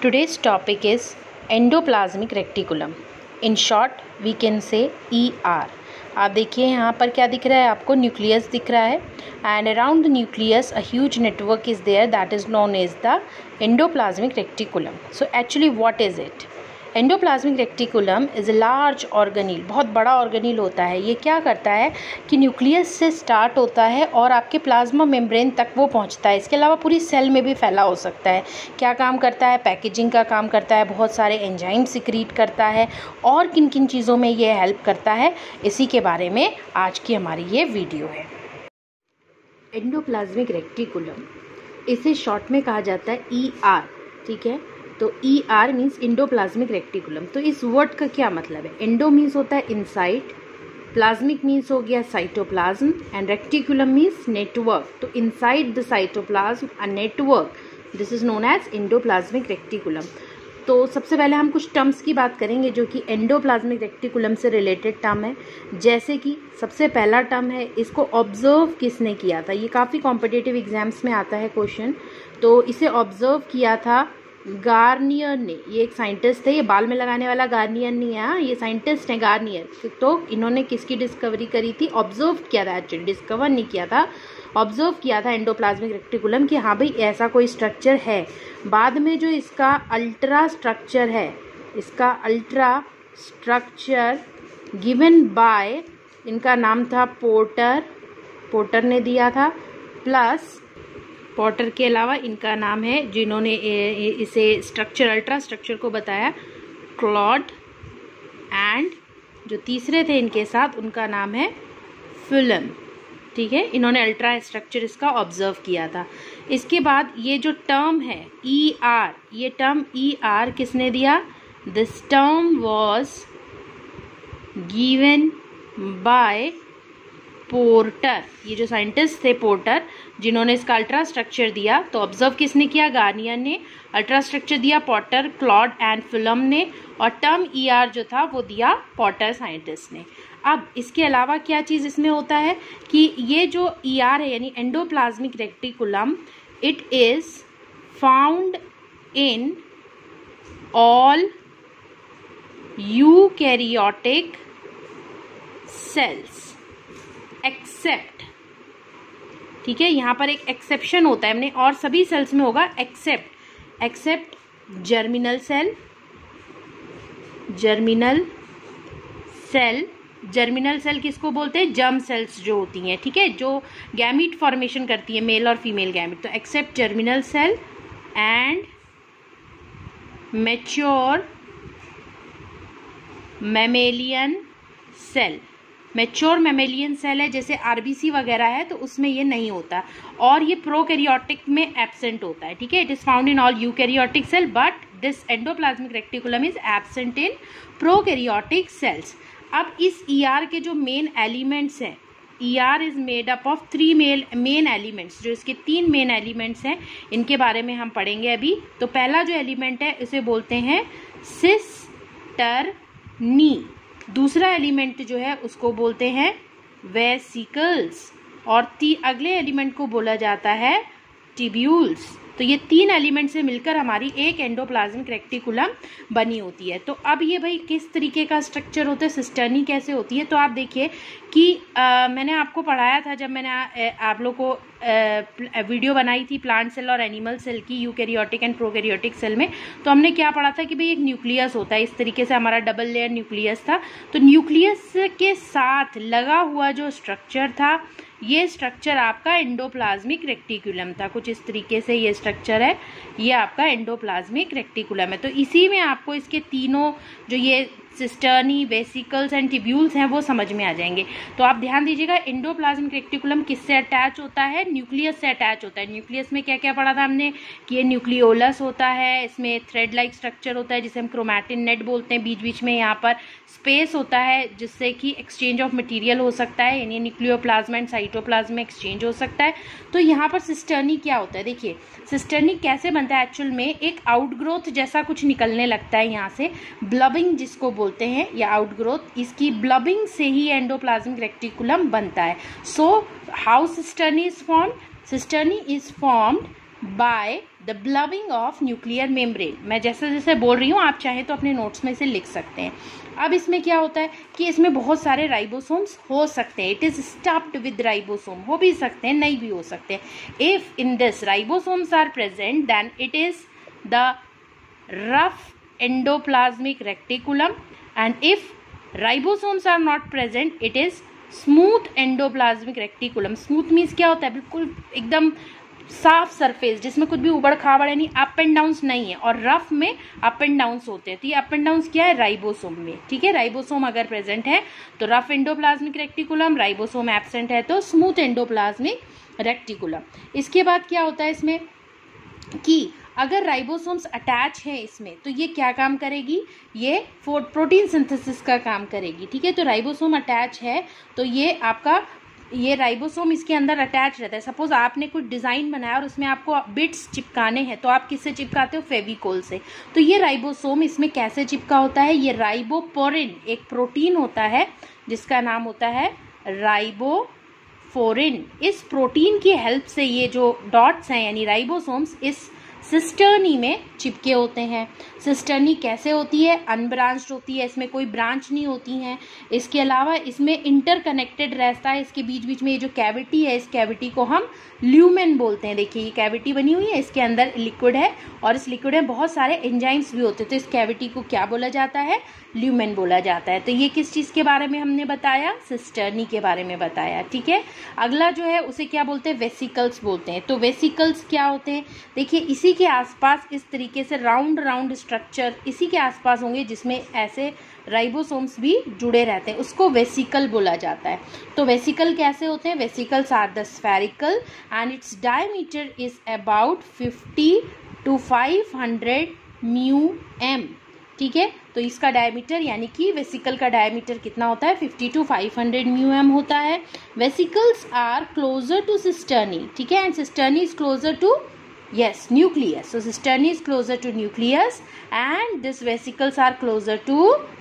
Today's topic is endoplasmic reticulum. In short, we can say ER. आप देखिए यहाँ पर क्या दिख रहा है आपको, न्यूक्लियस दिख रहा है and around the nucleus a huge network is there that is known as the endoplasmic reticulum. So actually what is it? Endoplasmic reticulum is a large organelle, बहुत बड़ा ऑर्गेनील होता है. ये क्या करता है कि न्यूक्लियस से स्टार्ट होता है और आपके प्लाज्मा मेम्ब्रेन तक वो पहुंचता है. इसके अलावा पूरी सेल में भी फैला हो सकता है. क्या काम करता है? पैकेजिंग का काम करता है, बहुत सारे एंजाइम सिक्रीट करता है और किन किन चीज़ों में ये हेल्प करता है, इसी के बारे में आज की हमारी ये वीडियो है. एंडोप्लाज्मिक रेक्टिकुलम, इसे शॉर्ट में कहा जाता है ER. ठीक है, तो ER मीन्स इंडोप्लाज्मिक रेक्टिकुलम. तो इस वर्ड का क्या मतलब है? इंडो मीन्स होता है इनसाइड, प्लाज्मिक मीन्स हो गया cytoplasm and reticulum means network. तो inside the cytoplasm a network, this is known as endoplasmic reticulum. तो सबसे पहले हम कुछ टर्म्स की बात करेंगे जो कि एंडोप्लाज्मिक रेक्टिकुलम से रिलेटेड टर्म है. जैसे कि सबसे पहला टर्म है, इसको ऑब्जर्व किसने किया था? ये काफ़ी कॉम्पिटिटिव एग्जाम्स में आता है क्वेश्चन. तो इसे ऑब्जर्व किया था गार्नियर ने. ये एक साइंटिस्ट है, ये बाल में लगाने वाला गार्नियर नहीं है, ये साइंटिस्ट है गार्नियर. तो इन्होंने किसकी डिस्कवरी करी थी? ऑब्जर्व किया था, एक्चुअली डिस्कवर नहीं किया था, ऑब्जर्व किया था एंडोप्लाज्मिक रेक्टिकुलम कि हाँ भाई ऐसा कोई स्ट्रक्चर है. बाद में जो इसका अल्ट्रा स्ट्रक्चर है, इसका अल्ट्रा स्ट्रक्चर गिवन बाय, इनका नाम था पोर्टर ने दिया था. प्लस पोर्टर के अलावा इनका नाम है, जिन्होंने इसे स्ट्रक्चर अल्ट्रा स्ट्रक्चर को बताया, क्लॉड. एंड जो तीसरे थे इनके साथ, उनका नाम है फिल्म. ठीक है, इन्होंने अल्ट्रा स्ट्रक्चर इसका ऑब्जर्व किया था. इसके बाद ये जो टर्म है ER, ये टर्म ER किसने दिया? This term was given by porter. ये जो साइंटिस्ट थे पोर्टर, जिन्होंने इसका अल्ट्रा स्ट्रक्चर दिया. तो ऑब्जर्व किसने किया? गार्नियर ने. अल्ट्रा स्ट्रक्चर दिया पोर्टर, क्लॉड एंड फिल्म ने. और टर्म ER जो था वो दिया पोर्टर साइंटिस्ट ने. अब इसके अलावा क्या चीज़ इसमें होता है कि ये जो ER है यानी endoplasmic reticulum, it is found in all eukaryotic cells except. ठीक है, यहाँ पर एक एक्सेप्शन होता है, हमने और सभी सेल्स में होगा except germinal cell. Germinal cell किसको बोलते हैं? जर्म सेल्स जो होती हैं, ठीक है, जो गैमीट फॉर्मेशन करती है, मेल और फीमेल गैमीट. तो except germinal cell and mature mammalian cell. Mature mammalian cell है, जैसे RBC वगैरह है, तो उसमें ये नहीं होता. और ये प्रोकैरियोटिक में एब्सेंट होता है. ठीक है, it is found in all eukaryotic cell but this endoplasmic reticulum is absent in prokaryotic cells. अब इस ER के जो मेन एलिमेंट्स हैं, ER is made up of 3 main elements. जो इसके 3 मेन एलिमेंट्स हैं, इनके बारे में हम पढ़ेंगे अभी. तो पहला जो एलिमेंट है उसे बोलते हैं सिस्टर्नी. दूसरा एलिमेंट जो है उसको बोलते हैं वेसिकल्स. और अगले एलिमेंट को बोला जाता है टिब्यूल्स. तो ये 3 एलिमेंट से मिलकर हमारी एक एंडोप्लाज्मिक रेक्टिकुलम बनी होती है. तो अब ये भाई किस तरीके का स्ट्रक्चर होता है, सिस्टर्नी कैसे होती है? तो आप देखिए कि मैंने आपको पढ़ाया था जब मैंने आप लोग को वीडियो बनाई थी प्लांट सेल और एनिमल सेल की, यूकैरियोटिक एंड प्रोकैरियोटिक सेल में. तो हमने क्या पढ़ा था कि भाई एक न्यूक्लियस होता है, इस तरीके से हमारा डबल लेयर न्यूक्लियस था. तो न्यूक्लियस के साथ लगा हुआ जो स्ट्रक्चर था, ये स्ट्रक्चर आपका एंडोप्लाज्मिक रेक्टिकुलम था. कुछ इस तरीके से ये स्ट्रक्चर है, ये आपका एंडोप्लाज्मिक रेक्टिकुलम है. तो इसी में आपको इसके तीनों जो ये सिस्टर्नी, वेसिकल्स एंड टिब्यूल्स हैं वो समझ में आ जाएंगे. तो आप ध्यान दीजिएगा, एंडोप्लाज्मिक रेक्टिकुलम किससे अटैच होता है? न्यूक्लियस से अटैच होता है. न्यूक्लियस में क्या क्या पढ़ा था हमने कि ये न्यूक्लियोलस होता है, इसमें थ्रेड लाइक स्ट्रक्चर होता है जिसे हम क्रोमैटिन नेट बोलते हैं. बीच बीच में यहाँ पर स्पेस होता है जिससे कि एक्सचेंज ऑफ मटेरियल हो सकता है, यानी न्यूक्लियोप्लाज्म एंड साइटोप्लाज्म में एक्सचेंज हो सकता है. तो यहाँ पर सिस्टर्नी क्या होता है? देखिए सिस्टर्नी कैसे बनता है. एक्चुअल में एक आउटग्रोथ जैसा कुछ निकलने लगता है यहाँ से, ब्लबिंग जिसको बोलते हैं, या आउटग्रोथ, इसकी ब्लबिंग से ही एंडोप्लाज्मिक रेक्टिकुलम बनता है. So how cisternae is formed? Cisternae is formed by the blebbing of nuclear membrane. मैं जैसे जैसे बोल रही हूँ आप चाहें तो अपने नोट्स में से लिख सकते हैं। अब इसमें क्या होता है कि इसमें बहुत सारे राइबोसोम्स हो सकते हैं। It is stuffed with ribosome, हो भी सकते हैं, नहीं भी हो सकते हैं। If in this ribosomes are present then it is the rough endoplasmic reticulum, and if ribosomes are not present it is smooth endoplasmic reticulum. Smooth means क्या होता है, बिल्कुल एकदम साफ सरफेस जिसमें कुछ भी उबड़ खाबड़ यानी अप एंड डाउन्स नहीं है, और रफ में अप एंड डाउन्स होते हैं। तो ये अप एंड डाउन्स क्या है, राइबोसोम में, ठीक है। राइबोसोम अगर प्रेजेंट है तो rough endoplasmic reticulum, ribosome absent है तो स्मूथ एंडोप्लाज्मिक रेक्टिकुलम। इसके बाद क्या होता है इसमें कि अगर राइबोसोम्स अटैच है इसमें तो ये क्या काम करेगी, ये प्रोटीन सिंथेसिस का काम करेगी, ठीक है। तो राइबोसोम अटैच है तो ये आपका ये राइबोसोम इसके अंदर अटैच रहता है। सपोज आपने कुछ डिज़ाइन बनाया और उसमें आपको बिट्स चिपकाने हैं तो आप किससे चिपकाते हो, फेविकोल से। तो ये राइबोसोम इसमें कैसे चिपका होता है, ये राइबोपोरिन एक प्रोटीन होता है जिसका नाम होता है राइबोफोरिन। इस प्रोटीन की हेल्प से ये जो डॉट्स हैं यानी राइबोसोम्स इस सिस्टर्नी में चिपके होते हैं। सिस्टर्नी कैसे होती है, अनब्रांच्ड होती है, इसमें कोई ब्रांच नहीं होती हैं। इसके अलावा इसमें इंटरकनेक्टेड रहता है, इसके बीच बीच में ये जो कैविटी है इस कैविटी को हम ल्यूमेन बोलते हैं। देखिए ये कैविटी बनी हुई है, इसके अंदर लिक्विड है और इस लिक्विड में बहुत सारे एंजाइम्स भी होते हैं। तो इस कैविटी को क्या बोला जाता है, ल्यूमेन बोला जाता है। तो ये किस चीज़ के बारे में हमने बताया, सिस्टर्नी के बारे में बताया, ठीक है। अगला जो है उसे क्या बोलते हैं, वेसिकल्स बोलते हैं। तो वेसिकल्स क्या होते हैं, देखिए इसी के आसपास इस तरीके से राउंड राउंड स्ट्रक्चर इसी के आसपास होंगे जिसमें ऐसे राइबोसोम्स भी जुड़े रहते हैं, उसको वेसिकल बोला जाता है। तो वेसिकल कैसे होते हैं, vesicles are the spherical and its diameter is about 50 to 500 μm, ठीक है। तो इसका डायमीटर यानी कि वेसिकल का डायमीटर कितना होता है, 50 to 500 μm होता है। Vesicles are closer to cisternae, ठीक है, and cisternae is closer to nucleus. So cisternae is closer to nucleus and these vesicles are closer to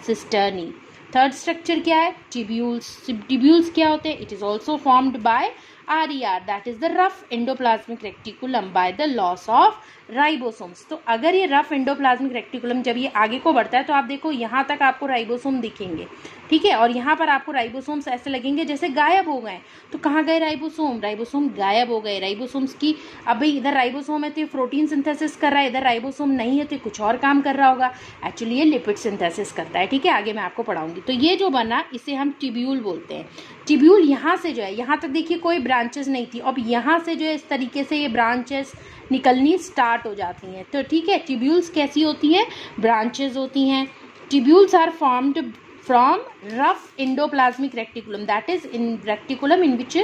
cisternae. Third structure क्या है, ट्यूब्यूल्स। ट्यूब्यूल्स क्या होते हैं, it is also formed by RER, that is the rough endoplasmic reticulum by the loss of ribosomes. तो अगर ये rough endoplasmic reticulum जब ये आगे को बढ़ता है तो आप देखो यहाँ तक आपको राइबोसोम दिखेंगे, ठीक है, और यहाँ पर आपको राइबोसोम्स ऐसे लगेंगे जैसे गायब हो गए। तो कहाँ गए राइबोसोम, राइबोसोम गायब हो गए। राइबोसोम्स की अब भाई इधर राइबोसोम है तो ये प्रोटीन सिंथेसिस कर रहा है, इधर राइबोसोम नहीं है तो कुछ और काम कर रहा होगा। एक्चुअली ये लिपिड सिंथेसिस करता है, ठीक है, आगे मैं आपको पढ़ाऊंगी। तो ये जो बना इसे हम ट्यूब्यूल बोलते हैं। ट्यूब्यूल यहाँ से जो है, यहाँ तक देखिए कोई ब्रांचेस नहीं थी, अब यहाँ से जो है इस तरीके से ये ब्रांचेस निकलनी स्टार्ट हो जाती हैं। तो ठीक है, ट्यूब्यूल्स कैसी होती हैं, ब्रांचेस होती हैं। Tubules are formed from rough endoplasmic reticulum, that is in reticulum in which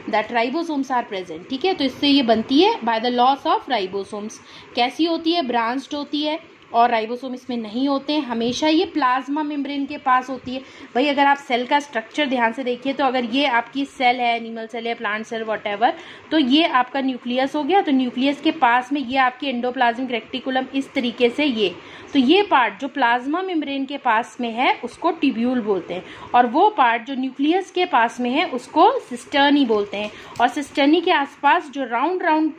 that ribosomes are present, ठीक है। तो इससे ये बनती है by the loss of ribosomes। कैसी होती है, ब्रांच्ड होती है और राइबोसोम इसमें नहीं होते हैं। हमेशा ये प्लाज्मा मेम्ब्रेन के पास होती है। भाई अगर आप सेल का स्ट्रक्चर ध्यान से देखिए तो अगर ये आपकी सेल है, एनिमल सेल है, प्लांट सेल, व्हाटएवर, तो ये आपका न्यूक्लियस हो गया। तो न्यूक्लियस के पास में ये आपकी एंडोप्लाज्मिक रेक्टिकुलम इस तरीके से तो ये पार्ट जो प्लाज्मा मेम्ब्रेन के पास में है उसको ट्यूब्यूल बोलते हैं, और वो पार्ट जो न्यूक्लियस के पास में है उसको सिस्टर्नी बोलते हैं। और सिस्टर्नी के आसपास जो राउंड राउंड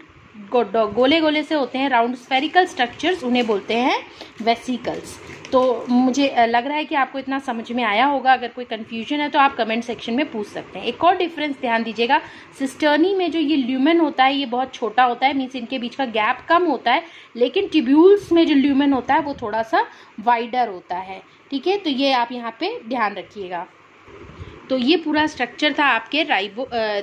गोले गोले से होते हैं, राउंड स्फेरिकल स्ट्रक्चर्स, उन्हें बोलते हैं वेसिकल्स। तो मुझे लग रहा है कि आपको इतना समझ में आया होगा। अगर कोई कंफ्यूजन है तो आप कमेंट सेक्शन में पूछ सकते हैं। एक और डिफरेंस ध्यान दीजिएगा, सिस्टर्नी में जो ये ल्यूमेन होता है ये बहुत छोटा होता है, मीन्स इनके बीच का गैप कम होता है, लेकिन ट्यूब्यूल्स में जो ल्यूमेन होता है वो थोड़ा सा वाइडर होता है, ठीक है। तो ये आप यहाँ पे ध्यान रखिएगा। तो ये पूरा स्ट्रक्चर था आपके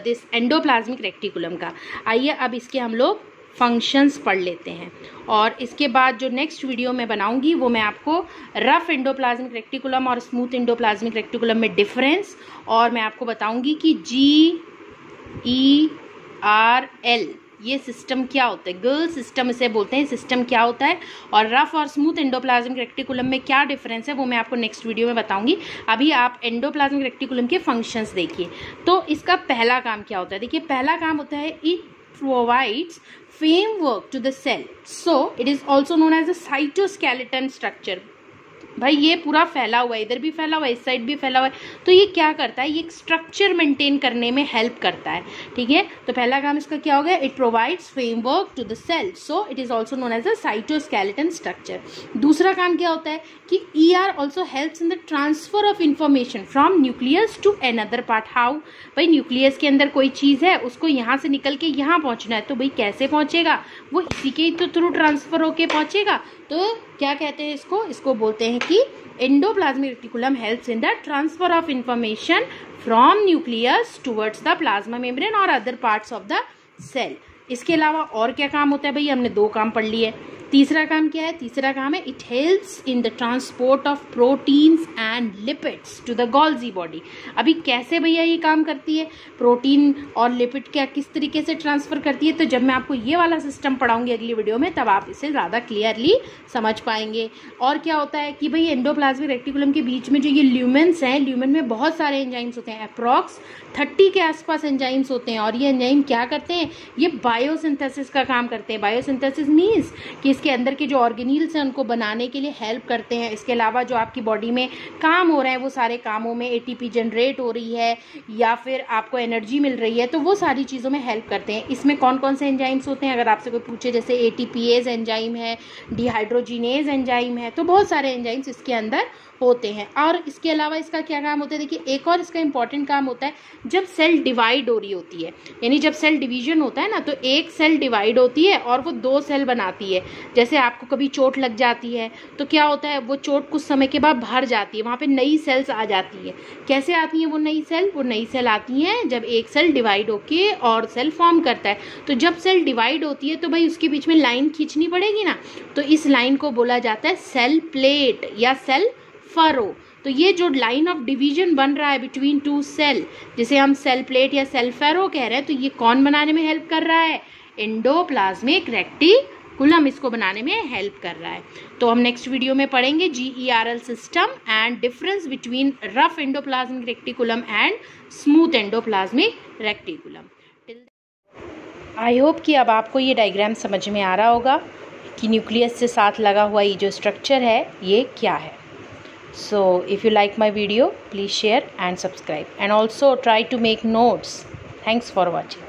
दिस एंडोप्लाज्मिक रेक्टिकुलम का। आइए अब इसके हम लोग फंक्शंस पढ़ लेते हैं, और इसके बाद जो नेक्स्ट वीडियो मैं बनाऊंगी वो मैं आपको रफ एंडोप्लाज्मिक रेक्टिकुलम और स्मूथ एंडोप्लाज्मिक रेक्टिकुलम में डिफरेंस, और मैं आपको बताऊंगी कि GERL ये सिस्टम क्या होता है, गर्ल सिस्टम इसे बोलते हैं, सिस्टम क्या होता है, और रफ और स्मूथ एंडोप्लाज्मिक रेक्टिकुलम में क्या डिफरेंस है वो मैं आपको नेक्स्ट वीडियो में बताऊंगी। अभी आप एंडोप्लाज्मिक रेक्टिकुलम के फंक्शंस देखिए। तो इसका पहला काम क्या होता है, देखिए पहला काम होता है it provides framework to the cell, so it is also known as a cytoskeleton structure। भाई ये पूरा फैला हुआ है, इधर भी फैला हुआ है, इस साइड भी फैला हुआ है, तो ये क्या करता है, ये एक स्ट्रक्चर मेंटेन करने में हेल्प करता है, ठीक है। तो पहला काम इसका क्या हो गया, it provides framework to the cell, so it is also known as a cytoskeleton structure. दूसरा काम क्या होता है कि ER also helps in the transfer of information from nucleus to another part. How, भाई न्यूक्लियस के अंदर कोई चीज़ है, उसको यहाँ से निकल के यहाँ पहुँचना है, तो भाई कैसे पहुँचेगा, वो इसी के तो थ्रू ट्रांसफर होके पहुँचेगा। तो क्या कहते हैं इसको बोलते हैं कि endoplasmic reticulum helps in the transfer of information from nucleus towards the plasma membrane और other parts of the cell. इसके अलावा और क्या काम होता है, भाई हमने 2 काम पढ़ लिए। तीसरा काम क्या है, तीसरा काम है it helps in the transport of proteins and lipids to the Golgi body. अभी कैसे भैया ये काम करती है, प्रोटीन और लिपिड क्या किस तरीके से ट्रांसफर करती है, तो जब मैं आपको ये वाला सिस्टम पढ़ाऊंगी अगली वीडियो में, तब आप इसे ज़्यादा क्लियरली समझ पाएंगे। और क्या होता है कि भाई एंडोप्लाज्मिक रेटिकुलम के बीच में जो ये ल्यूमेन्स हैं, ल्यूमेन में बहुत सारे एंजाइम्स होते हैं, अप्रॉक्स 30 के आसपास एंजाइम्स होते हैं। और ये एंजाइम क्या करते हैं, ये बायोसिंथेसिस का काम करते हैं। बायोसिंथेसिस मीन्स कि इसके अंदर के जो ऑर्गेनील्स हैं उनको बनाने के लिए हेल्प करते हैं। इसके अलावा जो आपकी बॉडी में काम हो रहे हैं, वो सारे कामों में ATP जनरेट हो रही है या फिर आपको एनर्जी मिल रही है, तो वो सारी चीज़ों में हेल्प करते हैं। इसमें कौन कौन से एंजाइम्स होते हैं, अगर आपसे कोई पूछे, जैसे ATPase एंजाइम है, डिहाइड्रोजिनेज एंजाइम है, तो बहुत सारे एंजाइम्स इसके अंदर होते हैं। और इसके अलावा इसका क्या काम होता है, देखिए एक और इसका इंपॉर्टेंट काम होता है, जब सेल डिवाइड हो रही होती है, यानी जब सेल डिवीजन होता है ना, तो एक सेल डिवाइड होती है और वो 2 सेल बनाती है। जैसे आपको कभी चोट लग जाती है तो क्या होता है, वो चोट कुछ समय के बाद भर जाती है, वहाँ पे नई सेल्स आ जाती है। कैसे आती हैं वो नई सेल, वो नई सेल आती हैं जब एक सेल डिवाइड होके और सेल फॉर्म करता है। तो जब सेल डिवाइड होती है तो भाई उसके बीच में लाइन खींचनी पड़ेगी ना, तो इस लाइन को बोला जाता है सेल प्लेट या सेल फरो। तो ये जो लाइन ऑफ डिवीजन बन रहा है बिटवीन 2 सेल, जिसे हम सेल प्लेट या सेल फेरो कह रहे हैं, तो ये कौन बनाने में हेल्प कर रहा है, एंडोप्लाज्मिक रेटिकुलम इसको बनाने में हेल्प कर रहा है। तो हम नेक्स्ट वीडियो में पढ़ेंगे GERL system and difference between rough endoplasmic reticulum and smooth endoplasmic reticulum. I hope कि अब आपको ये डायग्राम समझ में आ रहा होगा कि न्यूक्लियस से साथ लगा हुआ ये जो स्ट्रक्चर है ये क्या है। So if you like my video, please share and subscribe, and also try to make notes. Thanks for watching.